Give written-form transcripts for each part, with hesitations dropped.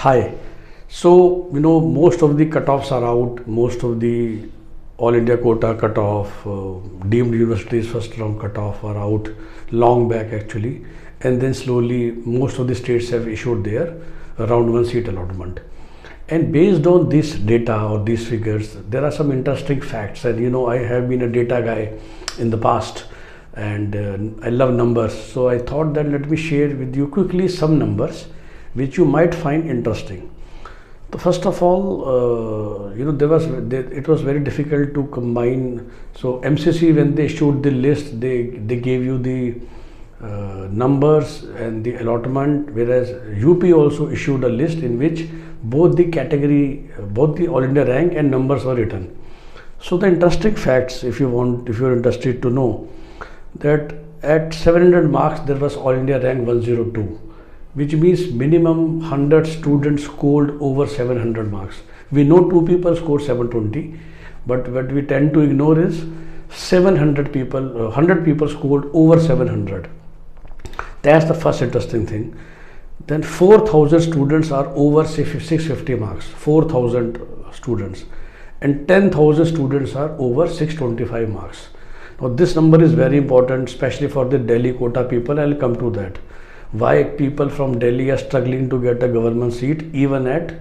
Hi. So, most of the cutoffs are out, most of the All India quota cutoff, deemed universities first round cutoff are out long back actually, and then slowly most of the states have issued their round one seat allotment. And based on this data or these figures, there are some interesting facts. And I have been a data guy in the past, and I love numbers. So I thought that let me share with you quickly some numbers which you might find interesting. So first of all, it was very difficult to combine. So MCC, when they issued the list, they gave you the numbers and the allotment, whereas UP also issued a list in which both the category, both the All India rank and numbers were written. So the interesting facts, if you're interested to know, that at 700 marks there was All India rank 102, which means minimum 100 students scored over 700 marks. We know two people scored 720, but what we tend to ignore is 700 people, 100 people scored over 700. That's the first interesting thing. Then 4,000 students are over 650 marks, 4,000 students, and 10,000 students are over 625 marks. Now this number is very important, especially for the Delhi quota people. I'll come to that. Why people from Delhi are struggling to get a government seat even at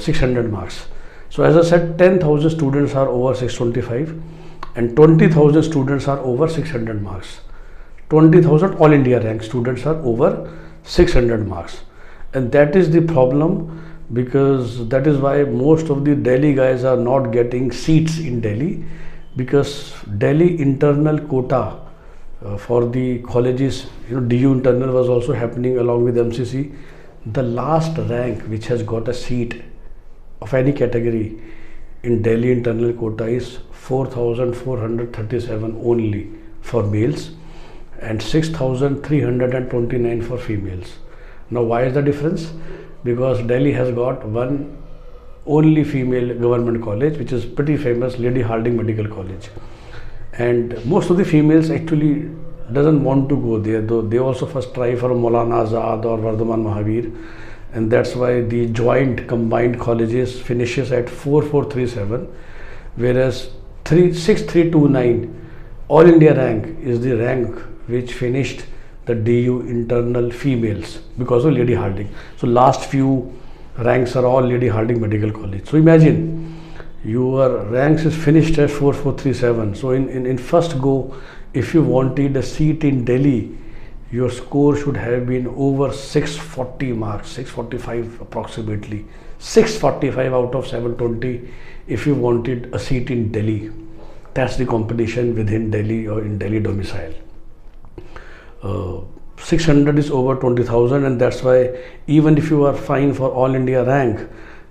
600 marks. So as I said, 10,000 students are over 625 and 20,000 students are over 600 marks. 20,000 All India rank students are over 600 marks, and that is the problem, because that is why most of the Delhi guys are not getting seats in Delhi, because Delhi internal quota for the colleges, DU internal was also happening along with MCC. The last rank which has got a seat of any category in Delhi internal quota is 4,437 only for males and 6,329 for females. Now why is the difference? Because Delhi has got one only female government college, which is pretty famous, Lady Hardinge Medical College, and most of the females actually doesn't want to go there, though they also first try for Maulana Azad or Vardhaman Mahavir, and that's why the joint combined colleges finishes at 4,437, whereas 6,329 All India rank is the rank which finished the DU internal females because of Lady Hardinge. So last few ranks are all Lady Hardinge Medical College. So imagine your ranks is finished at 4,437. So in first go, if you wanted a seat in Delhi, your score should have been over 640 marks, 645 approximately, 645 out of 720 if you wanted a seat in Delhi. That's the competition within Delhi or in Delhi domicile. 600 is over 20,000, and that's why even if you are fine for All India rank,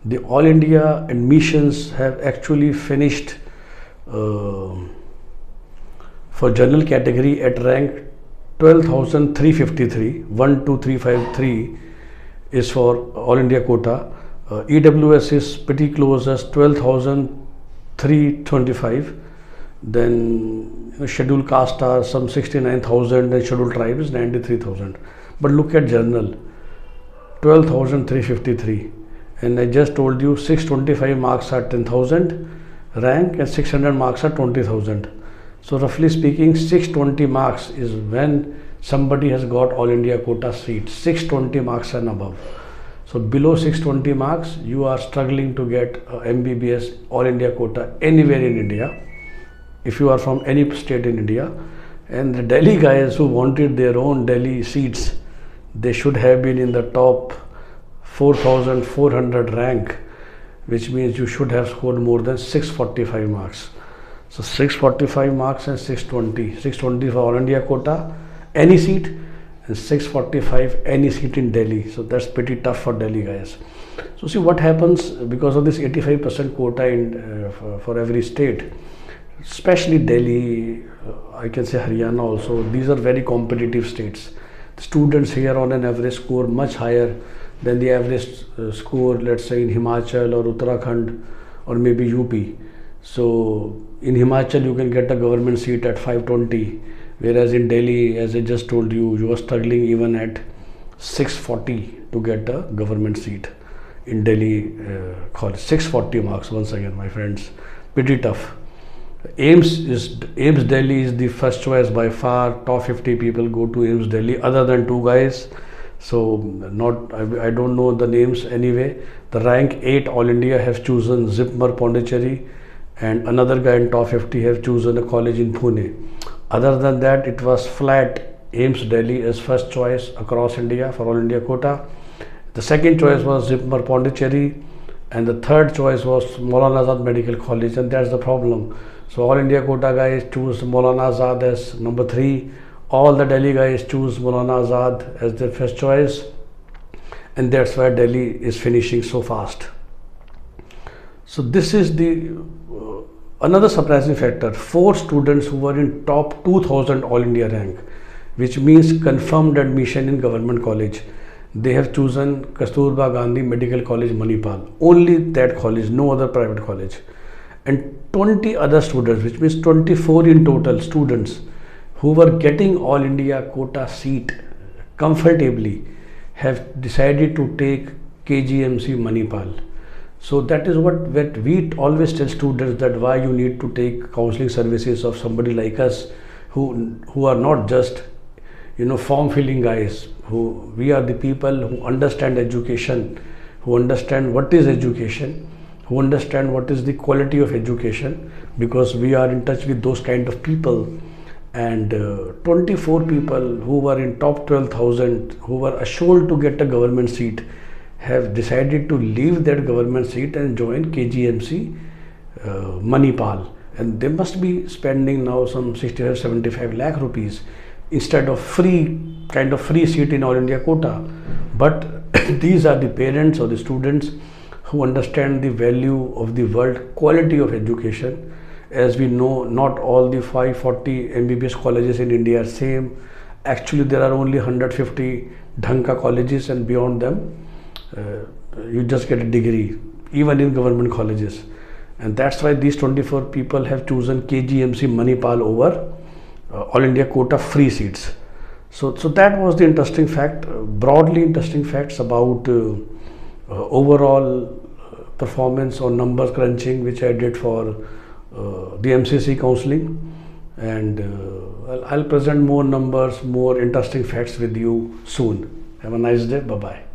the All India admissions have actually finished for general category at rank 12,353, 12353 is for All India quota. EWS is pretty close as 12,325. Then scheduled caste are some 69,000 and scheduled tribe is 93,000. But look at general, 12,353, and I just told you 625 marks are 10,000 rank and 600 marks are 20,000. So roughly speaking, 620 marks is when somebody has got All India quota seat, 620 marks and above. So below 620 marks, you are struggling to get MBBS All India quota anywhere in India, if you are from any state in India. And the Delhi guys who wanted their own Delhi seats, they should have been in the top 4,400 rank, which means you should have scored more than 645 marks. So 645 marks and 620 for All India quota, any seat, and 645 any seat in Delhi. So that's pretty tough for Delhi guys. So see what happens because of this 85% quota for every state, especially Delhi, I can say Haryana also. These are very competitive states. The students here on an average score much higher than the average score, let's say in Himachal or Uttarakhand or maybe UP. So in Himachal you can get a government seat at 520, whereas in Delhi, as I just told you, you are struggling even at 640 to get a government seat. in Delhi college. 640 marks once again, my friends. Pretty tough. AIMS Delhi is the first choice by far. Top 50 people go to AIMS Delhi, other than two guys. So I don't know the names anyway. The rank 8 All India have chosen Zipmar Pondicherry, and another guy in top 50 have chosen a college in Pune. Other than that, it was flat AIMS Delhi as first choice across India for All India quota. The second choice was Zipmar Pondicherry, and the third choice was Maulana Azad Medical College, and that's the problem. So All India quota guys choose Maulana Azad as number 3. All the Delhi guys choose Maulana Azad as their first choice, and that's why Delhi is finishing so fast. So this is the another surprising factor. 4 students who were in top 2000 All India rank, which means confirmed admission in government college, they have chosen Kasturba Gandhi Medical College, Manipal. Only that college, no other private college. And 20 other students, which means 24 in total students who were getting All India quota seat comfortably, have decided to take KGMC Manipal. So that is what we always tell students, that why you need to take counseling services of somebody like us, who are not just form filling guys. We are the people who understand education, who understand what is education, who understand what is the quality of education, because we are in touch with those kind of people. And 24 people who were in top 12,000, who were assured to get a government seat, have decided to leave that government seat and join KGMC Manipal. And they must be spending now some 65-75 lakh rupees instead of free seat in All India quota. But these are the parents or the students who understand the value of the world quality of education. As we know, not all the 540 MBBS colleges in India are same. Actually, there are only 150 Dhanka colleges, and beyond them, you just get a degree, even in government colleges. And that's why these 24 people have chosen KGMC Manipal over All India quota free seats. So that was the interesting fact, broadly interesting facts about overall performance or numbers crunching, which I did for the MCC counseling. And I'll present more numbers, more interesting facts with you soon. Have a nice day. Bye-bye.